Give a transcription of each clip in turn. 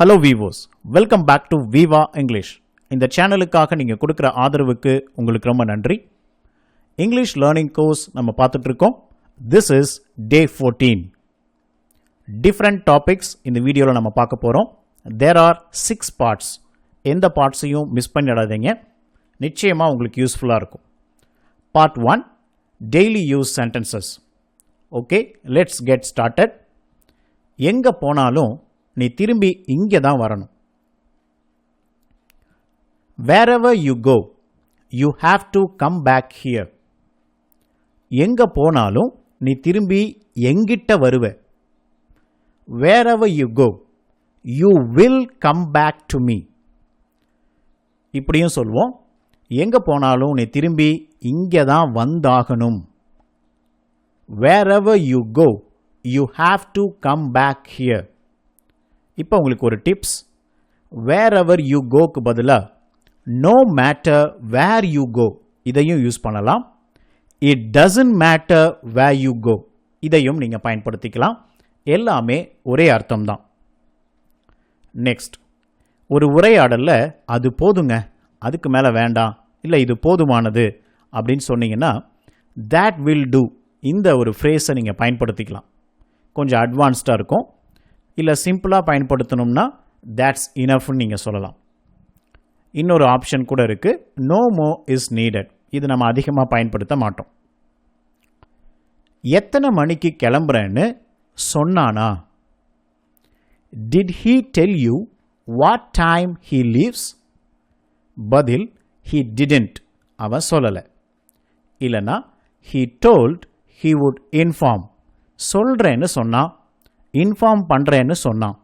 Hello Vivos, welcome back to Viva English. இந்த சேனலுக்காக நீங்கள் கொடுக்குற ஆதரவுக்கு உங்களுக்கு ரொம்ப நன்றி. இங்கிலீஷ் லேர்னிங் கோர்ஸ் நம்ம பார்த்துட்ருக்கோம். This is day 14. Different topics இந்த வீடியோவில் நம்ம பார்க்க போகிறோம். There are 6 parts. எந்த பார்ட்ஸையும் மிஸ் பண்ணிடாதீங்க, நிச்சயமாக உங்களுக்கு யூஸ்ஃபுல்லாக இருக்கும். Part 1, daily use sentences. Okay, let's get started. எங்கே போனாலும் நீ திரும்பி இங்கே தான் வரணும். Wherever you go, you have to come back here. எங்கே போனாலும் நீ திரும்பி எங்கிட்ட வருவ. Wherever you go, you will come back to me. இப்படியும் சொல்வோம். எங்கே போனாலும் நீ திரும்பி இங்கே தான் வந்தாகணும். Wherever you go, you have to come back here. இப்போ உங்களுக்கு ஒரு டிப்ஸ். wherever you goக்கு பதிலாக no matter where you go இதையும் யூஸ் பண்ணலாம். it doesn't matter where you go இதையும் நீங்கள் பயன்படுத்திக்கலாம். எல்லாமே ஒரே அர்த்தம் தான். நெக்ஸ்ட், ஒரு உரையாடலில் அது போதுங்க, அதுக்கு மேலே வேண்டாம், இல்லை இது போதுமானது அப்படின்னு சொன்னீங்கன்னா that will do இந்த ஒரு ஃப்ரேஸை நீங்கள் பயன்படுத்திக்கலாம். கொஞ்சம் அட்வான்ஸ்டாக இருக்கும். இல்லை சிம்பிளாக பயன்படுத்தணும்னா that's enough-னு நீங்கள் சொல்லலாம். இன்னொரு ஆப்ஷன் கூட இருக்குது, no more is needed. இது நம்ம அதிகமாக பயன்படுத்த மாட்டோம். எத்தனை மணிக்கு கிளம்புறேன்னு சொன்னானா? did he tell you what time he leaves? பதில் he didn't, அவன் சொல்லலை. இல்லைனா he told he would inform, சொல்கிறேன்னு சொன்னான், இன்ஃபார்ம் பண்ணுறேன்னு சொன்னான்.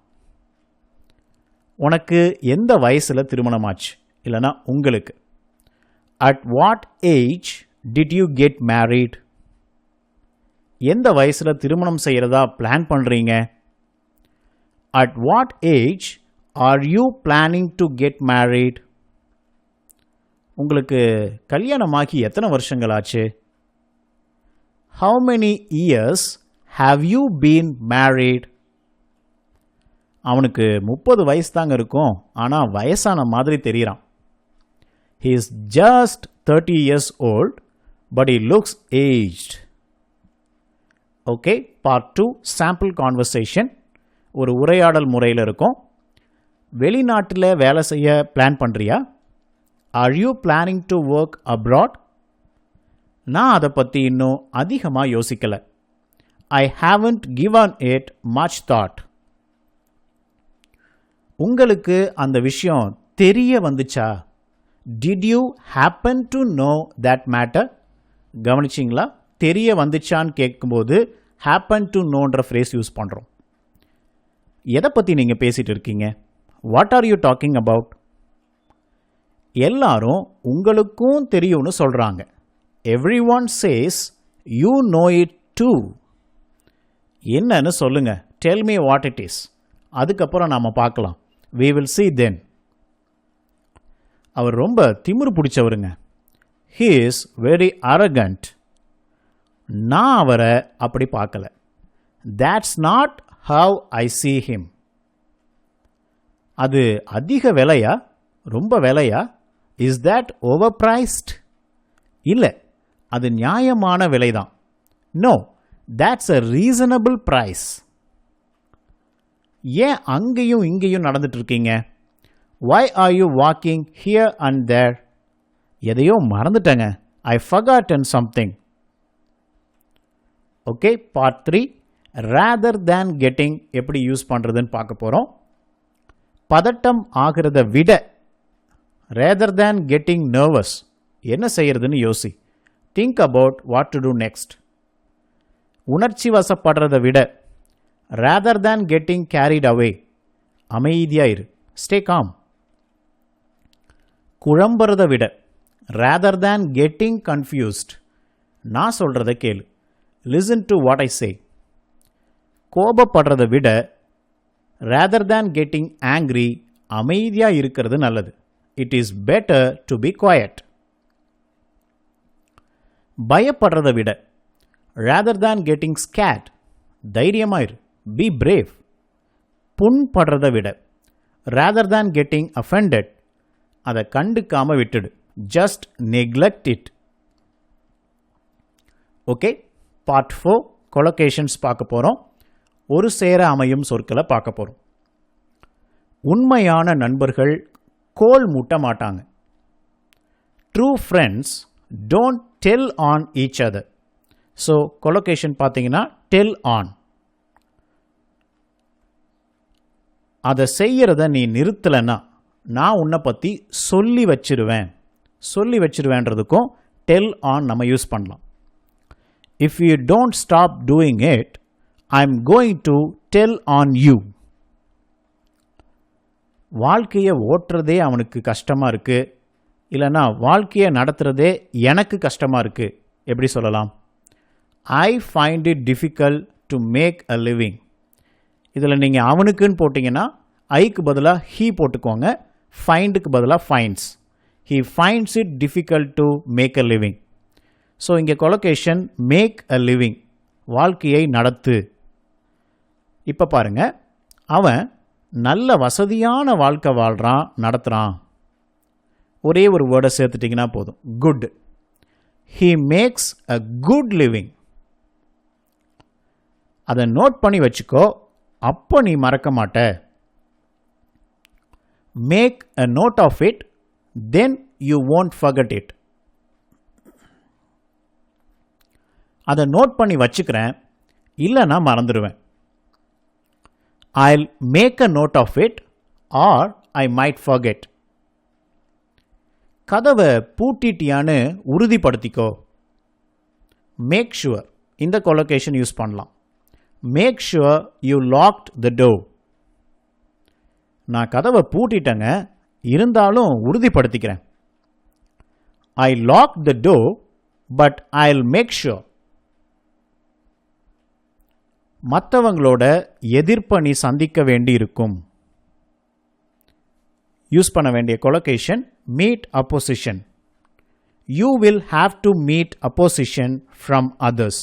உனக்கு எந்த வயசில் திருமணமாச்சு? இல்லைனா உங்களுக்கு. At what age did you get married? எந்த வயசில் திருமணம் செய்கிறதா பிளான் பண்ணுறீங்க? At what age are you planning to get married? உங்களுக்கு கல்யாணமாகி எத்தனை வருஷங்கள் ஆச்சு? How many years have you been married? அவனுக்கு 30 வயசு தாங்க இருக்கும், ஆனால் வயசான மாதிரி தெரிகிறான். he is just 30 years old but he looks aged. Okay, part 2, sample conversation. ஒரு உரையாடல் முறையில் இருக்கும். வெளிநாட்டில் வேலை செய்ய பிளான் பண்ணுறியா? are you planning to work abroad? நான் அதை பற்றி இன்னும் அதிகமாக யோசிக்கலை. I haven't given it much thought. உங்களுக்கு அந்த விஷயம் தெரிய வந்துச்சா? Did you happen to know that matter? கவனிச்சிங்களா? தெரிய வந்துச்சான்னு கேட்கும்போது happen to knowன்ற phrase யூஸ் பண்ணுறோம். எதை பற்றி நீங்கள் பேசிகிட்டு இருக்கீங்க? What are you talking about? எல்லாரும் உங்களுக்கும் தெரியும்னு சொல்கிறாங்க. Everyone says you know it too. என்னன்னு சொல்லுங்க. Tell me what it is. அதுக்கப்புறம் நாம் பார்க்கலாம். We will see then. அவர் ரொம்ப திமிரு பிடிச்சவருங்க. He is very arrogant. நான் அவரை அப்படி பார்க்கல. That's not how I see him. அது அதிக விலையா? ரொம்ப விலையா? Is that overpriced? இல்லை, அது நியாயமான விலைதான். No, that's a reasonable price. ஏன் அங்கேயும் இங்கேயும் நடந்துட்டு இருக்கீங்க? Why are you walking here and there? எதையோ மறந்துட்டேங்க. I forgotten something. Okay, part 3, rather than getting எப்படி யூஸ் பண்ணுறதுன்னு பார்க்க போகிறோம். பதட்டம் ஆகிறத விட rather than getting nervous என்ன செய்யறதுன்னு யோசி. Think about what to do next. உணர்ச்சி வசப்படுறதை விட rather than getting carried away அமைதியாயிரு. Stay calm. குழம்புறதை விட rather than getting confused நான் சொல்கிறத கேளு. Listen to what I say. கோபப்படுறதை விட rather than getting angry அமைதியாக இருக்கிறது நல்லது. It is better to be quiet. பயப்படுறதை விட rather than getting scared தைரியமாயிரு. Be brave. புண்படுறதை விட rather than getting offended, அதை கண்டுக்காம விட்டுடு. Just neglect it. Okay, part 4 கொலோகேஷன்ஸ் பார்க்க போகிறோம். ஒரு சேர அமையும் சொற்களை பார்க்க போகிறோம். உண்மையான நண்பர்கள் கோல் மூட்ட மாட்டாங்க. True friends don't tell on each other. So collocation பார்த்தீங்கன்னா tell on. அதை செய்கிறத நீ நிறுத்தலைன்னா நான் உன்னை பற்றி சொல்லி வச்சிருவேன்றதுக்கும் டெல் ஆன் நம்ம யூஸ் பண்ணலாம். If you don't stop doing it, I am going to tell on you. வாழ்க்கையை ஓட்டுறதே அவனுக்கு கஷ்டமாக இருக்குது, இல்லைன்னா வாழ்க்கையை நடத்துகிறதே எனக்கு கஷ்டமாக இருக்குது. எப்படி சொல்லலாம்? I find it difficult to make a living. இதில் நீங்கள் அவனுக்குன்னு போட்டிங்கன்னா ஐக்கு பதிலாக ஹீ போட்டுக்கோங்க, ஃபைண்டுக்கு பதிலாக finds. He finds it difficult to make a living. So இங்கே கொலோகேஷன் மேக் அ லிவிங், வாழ்க்கையை நடத்து. இப்போ பாருங்கள், அவன் நல்ல வசதியான வாழ்க்கை வாழ்கிறான், நடத்துகிறான். ஒரே ஒரு வேர்டை சேர்த்துட்டிங்கன்னா போதும், good. He makes a good living. அதை நோட் பண்ணி வச்சுக்கோ, அப்போ நீ மறக்க மாட்ட. Make a note of it, then you won't forget it. அதை நோட் பண்ணி வச்சுக்கிறேன், இல்லைன்னா மறந்துடுவேன். I'll make a note of it or I might forget. கதவை பூட்டிட்டியான்னு உறுதிப்படுத்திக்கோ. மேக் ஷுவர், இந்த கொலோகேஷன் யூஸ் பண்ணலாம். Make sure you locked the door. நான் கதவை பூட்டிட்டேங்க, இருந்தாலும் உறுதிப்படுத்திக்கிறேன். I lock the door but I'll make sure. மற்றவங்களோட எதிர்ப்பை நீ சந்திக்க வேண்டி இருக்கும். யூஸ் பண்ண வேண்டிய collocation meet opposition. You will have to meet opposition from others.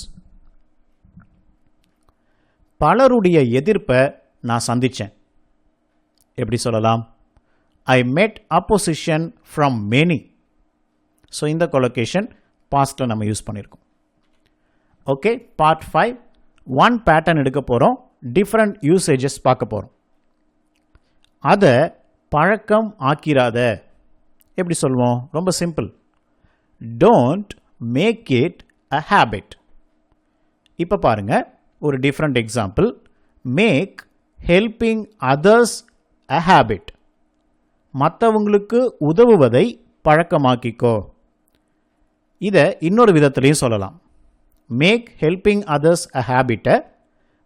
பலருடைய எதிர்ப்பை நான் சந்தித்தேன். எப்படி சொல்லலாம்? ஐ மெட் அப்போசிஷன் ஃப்ரம் மெனி. ஸோ இந்த கொலோகேஷன் பாஸ்ட்டில் நம்ம யூஸ் பண்ணியிருக்கோம். ஓகே, பார்ட் 5 ஒன் பேட்டர்ன் எடுக்க போகிறோம், டிஃப்ரெண்ட் யூசேஜஸ் பார்க்க போகிறோம். அதை பழக்கம் ஆக்கிராத. எப்படி சொல்லுவோம்? ரொம்ப simple, don't make it a habit. இப்போ பாருங்கள், ஒரு different example. Make helping others a habit. மற்றவங்களுக்கு உதவுவதை பழக்கமாக்கிக்கோ. இதை இன்னொரு விதத்திலையும் சொல்லலாம். மேக் ஹெல்பிங் அதர்ஸ் அ ஹேபிட்டை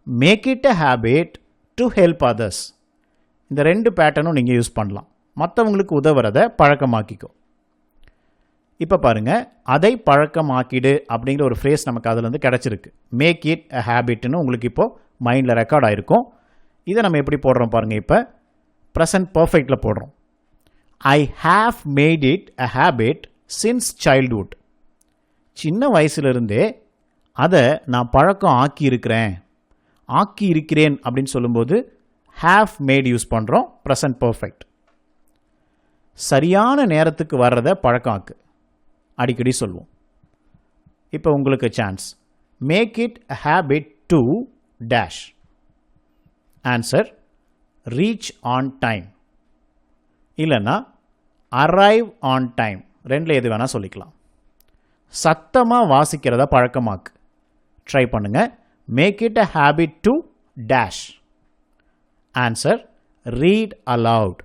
make it a habit to help others. இந்த ரெண்டு பேட்டர்னும் நீங்கள் யூஸ் பண்ணலாம். மற்றவங்களுக்கு உதவுறதை பழக்கமாக்கிக்கோ. இப்போ பாருங்கள், அதை பழக்கமாக்கிடு அப்படிங்கிற ஒரு ஃப்ரேஸ் நமக்கு அதுலேருந்து கிடச்சிருக்கு. மேக் இட் அ ஹேபிட்னு உங்களுக்கு இப்போது மைண்டில் ரெக்கார்ட் ஆகிருக்கும். இதை நம்ம எப்படி போடுறோம் பாருங்கள். இப்போ ப்ரெசன்ட் பர்ஃபெக்டில் போடுறோம். I have made it a habit since childhood. சின்ன வயசுலேருந்தே அதை நான் பழக்கம் ஆக்கியிருக்கிறேன் அப்படின்னு சொல்லும்போது ஹாவ் மேட் யூஸ் பண்ணுறோம், ப்ரெசன்ட் பர்ஃபெக்ட். சரியான நேரத்துக்கு வர்றதை பழக்கம் ஆக்கு, அடிக்கடி சொல்லுவோம். இப்போ உங்களுக்கு chance. Make it a habit to dash. Answer reach on time, இல்லைன்னா அரைவ் ஆன் டைம். ரெண்டில் எது வேணால் சொல்லிக்கலாம். சத்தமாக வாசிக்கிறத பழக்கமாக்கு. ட்ரை பண்ணுங்க. Make it a habit to dash. Answer read aloud.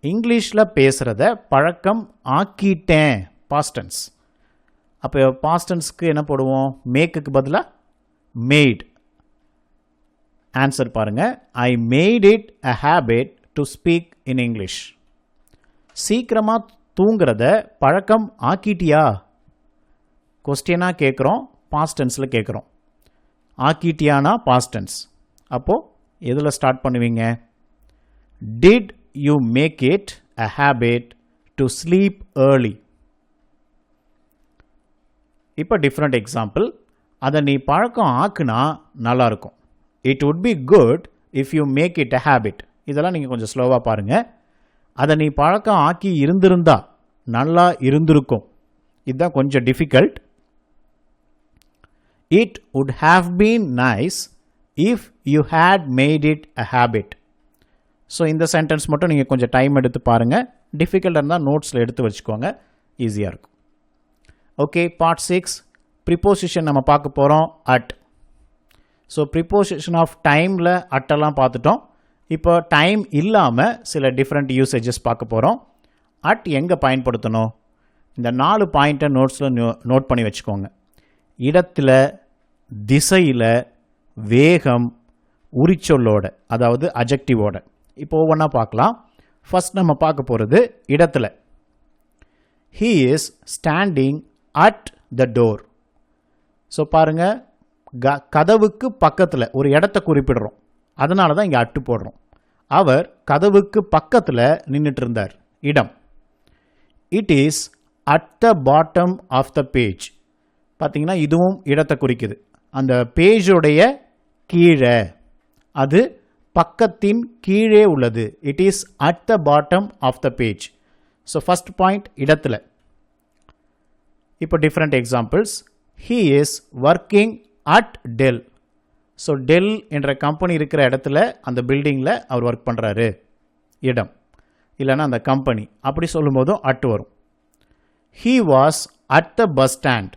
இங்கிலீஷில் பேசுகிறத பழக்கம் ஆக்கிட்டேன், பாஸ்டன்ஸ். அப்போ பாஸ்டன்ஸ்க்கு என்ன போடுவோம்? மேக்குக்கு பதிலாக மேட். ஆன்சர் பாருங்கள். I made it a habit to speak in English. சீக்கிரமாக தூங்குறத பழக்கம் ஆக்கிட்டியா? கொஸ்டினாக கேட்குறோம், பாஸ்டன்ஸில் கேட்குறோம். ஆக்கிட்டியானா பாஸ்டன்ஸ். அப்போது எதில் ஸ்டார்ட் பண்ணுவீங்க? Did you make it a habit to sleep early? இப்போ டிஃப்ரெண்ட் எக்ஸாம்பிள். அதை நீ பழக்கம் ஆக்குனா நல்லாயிருக்கும். It would be good if you make it a habit. இதெல்லாம் நீங்கள் கொஞ்சம் ஸ்லோவாக பாருங்கள். அதை நீ பழக்கம் ஆக்கி இருந்திருந்தா நல்லா இருந்திருக்கும். இதுதான் கொஞ்சம் difficult. It would have been nice if you had made it a habit. So இந்த சென்டென்ஸ் மட்டும் நீங்கள் கொஞ்சம் டைம் எடுத்து பாருங்கள். டிஃபிகல்ட்டாக இருந்தால் நோட்ஸில் எடுத்து வச்சுக்கோங்க, ஈஸியாக இருக்கும். ஓகே, பார்ட் 6 ப்ரிப்போசிஷன் நம்ம பார்க்க போகிறோம். அட். ஸோ ப்ரிப்போசிஷன் ஆஃப் டைமில் அட்டெல்லாம் பார்த்துட்டோம். இப்போ டைம் இல்லாமல் சில டிஃப்ரெண்ட் யூசேஜஸ் பார்க்க போகிறோம். அட் எங்கே பயன்படுத்தணும்? இந்த 4 பாயிண்ட்டை நோட்ஸில் நோட் பண்ணி வச்சுக்கோங்க. இடத்துல, திசையில், வேகம், உரிச்சொல்லோட, அதாவது அஜெக்டிவோட. இப்போ ஒவ்வொன்றா பார்க்கலாம். ஃபர்ஸ்ட் நம்ம பார்க்க போகிறது இடத்துல. He is standing at the door. So பாருங்கள், கதவுக்கு பக்கத்தில் ஒரு இடத்த குறிப்பிடுறோம், அதனால தான் இங்கே அட்டு போடுறோம். அவர் கதவுக்கு பக்கத்தில் நின்றுட்டு இருந்தார். இடம். It is at the bottom of the page. பார்த்தீங்கன்னா இதுவும் இடத்தை குறிக்குது. அந்த பேஜோடைய கீழே, அது பக்கத்தின் கீழே உள்ளது. It is at the bottom of the page. So first point இடத்துல. இப்போ different examples. He is working at Dell. So Dell என்ற கம்பெனி இருக்கிற இடத்துல, அந்த பில்டிங்கில் அவர் ஒர்க் பண்ணுறாரு. இடம் இல்லைன்னா அந்த கம்பெனி, அப்படி சொல்லும்போதும் அட் வரும். He was at the bus stand.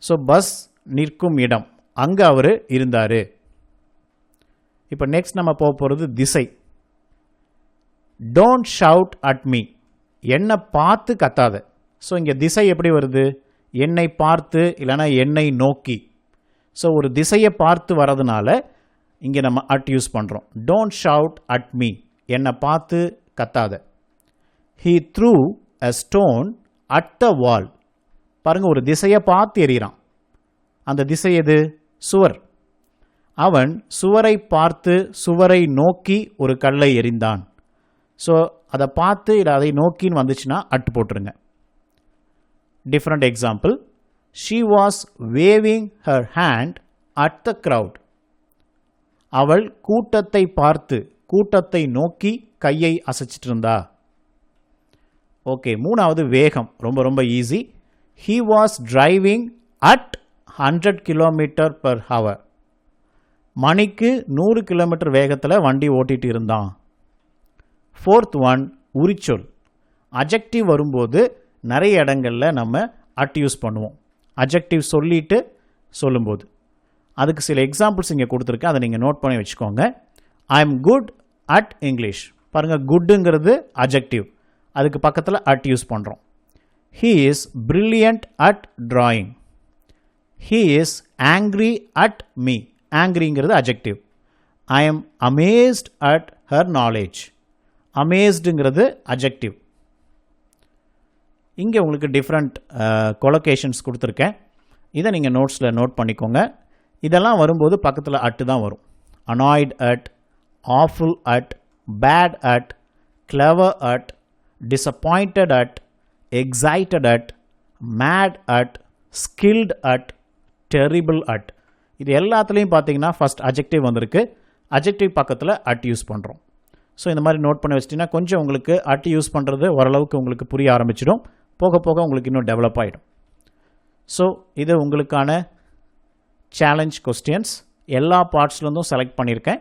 So bus நிற்கும் இடம், அங்கே அவர் இருந்தார். இப்போ நெக்ஸ்ட் நம்ம போக போகிறது திசை. Don't shout at me. என்னை பார்த்து கத்தாத. ஸோ இங்கே திசை எப்படி வருது? என்னை பார்த்து இல்லைனா என்னை நோக்கி. ஸோ ஒரு திசையை பார்த்து வரதுனால இங்கே நம்ம அட் யூஸ் பண்ணுறோம். டோன்ட் ஷவுட் அட் மீ, என்னை பார்த்து கத்தாத. He threw a stone at the wall. பாருங்கள், ஒரு திசையை பார்த்து எறிகிறான். அந்த திசை எது? சுவர். அவன் சுவரை பார்த்து சுவரை நோக்கி ஒரு கல்லை எறிந்தான். ஸோ அதை பார்த்து இல்லை அதை நோக்கின்னு வந்துச்சுன்னா அட்டு போட்டுருங்க. Different example. She was waving her hand at the crowd. அவள் கூட்டத்தை பார்த்து கூட்டத்தை நோக்கி கையை அசைச்சிட்டு இருந்தா. ஓகே, மூணாவது வேகம். ரொம்ப ரொம்ப easy. He was driving at 100 km/h. மணிக்கு 100 கிலோமீட்டர் வேகத்தில் வண்டி ஓட்டிகிட்டு இருந்தான். Fourth one, உரிச்சொல். அஜெக்டிவ் வரும்போது நிறைய இடங்களில் நம்ம அட் யூஸ் பண்ணுவோம். அஜெக்டிவ் சொல்லிட்டு சொல்லும்போது. அதுக்கு சில எக்ஸாம்பிள்ஸ் இங்கே கொடுத்துருக்கேன், அதை நீங்கள் நோட் பண்ணி வச்சுக்கோங்க. I am good at English. பாருங்கள், குட்டுங்கிறது அஜெக்டிவ், அதுக்கு பக்கத்தில் அட் யூஸ் பண்ணுறோம். He is brilliant at drawing. He is angry at me. ஆங்க்ரிங்கிறது adjective. I am amazed at her knowledge. அமேஸ்டுங்கிறது அஜெக்டிவ். இங்கே உங்களுக்கு டிஃப்ரெண்ட் கொலோகேஷன்ஸ் கொடுத்துருக்கேன், இதை நீங்கள் நோட்ஸில் நோட் பண்ணிக்கோங்க. இதெல்லாம் வரும்போது பக்கத்தில் அட்டு தான் வரும். Annoyed at, awful at, bad at, clever at, disappointed at, excited at, mad at, skilled at, terrible at. இது எல்லாத்துலேயும் பார்த்தீங்கன்னா ஃபஸ்ட் அஜெக்டிவ் வந்திருக்கு, அஜெக்டிவ் பக்கத்தில் அட் யூஸ் பண்ணுறோம். ஸோ இந்த மாதிரி நோட் பண்ணி வச்சிட்டிங்கன்னா கொஞ்சம் உங்களுக்கு அட் யூஸ் பண்ணுறது ஓரளவுக்கு உங்களுக்கு புரிய ஆரம்பிச்சிடும். போக போக உங்களுக்கு இன்னும் டெவலப் ஆகிடும். ஸோ இது உங்களுக்கான சேலஞ்ச் கொஸ்டின்ஸ். எல்லா பார்ட்ஸ்லேருந்தும் செலக்ட் பண்ணியிருக்கேன்.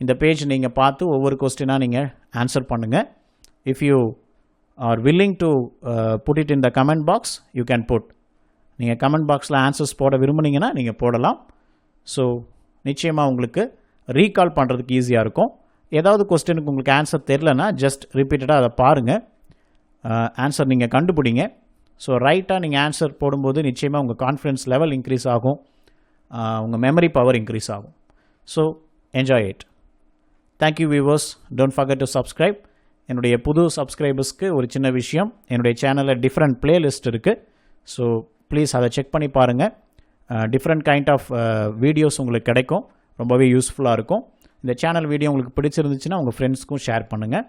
இந்த பேஜ் நீங்கள் பார்த்து ஒவ்வொரு கொஸ்டினாக நீங்கள் ஆன்சர் பண்ணுங்கள். If you are willing to put it in the comment box, you can put. நீங்கள் கமெண்ட் பாக்ஸில் ஆன்சர்ஸ் போட விரும்புனீங்கன்னா நீங்கள் போடலாம். ஸோ நிச்சயமாக உங்களுக்கு ரீகால் பண்ணுறதுக்கு ஈஸியாக இருக்கும். ஏதாவது கொஸ்டினுக்கு உங்களுக்கு ஆன்சர் தெரிலனா ஜஸ்ட் ரிப்பீட்டடாக அதை பாருங்கள், ஆன்சர் நீங்கள் கண்டுபிடிங்க. ஸோ ரைட்டாக நீங்கள் ஆன்சர் போடும்போது நிச்சயமாக உங்கள் கான்ஃபிடன்ஸ் லெவல் இன்க்ரீஸ் ஆகும், உங்கள் மெமரி பவர் இன்க்ரீஸ் ஆகும். So enjoy it. Thank you viewers. Don't forget to subscribe. என்னுடைய புது சப்ஸ்கிரைபர்ஸ்க்கு ஒரு சின்ன விஷயம், என்னுடைய சேனலில் டிஃப்ரெண்ட் பிளேலிஸ்ட் இருக்குது. ஸோ ப்ளீஸ் அதை செக் பண்ணி பாருங்கள். டிஃப்ரெண்ட் கைண்ட் ஆஃப் வீடியோஸ் உங்களுக்கு கிடைக்கும், ரொம்பவே யூஸ்ஃபுல்லாக இருக்கும். இந்த சேனல் வீடியோ உங்களுக்கு பிடிச்சிருந்துச்சுன்னா உங்கள் ஃப்ரெண்ட்ஸ்க்கும் ஷேர் பண்ணுங்கள்.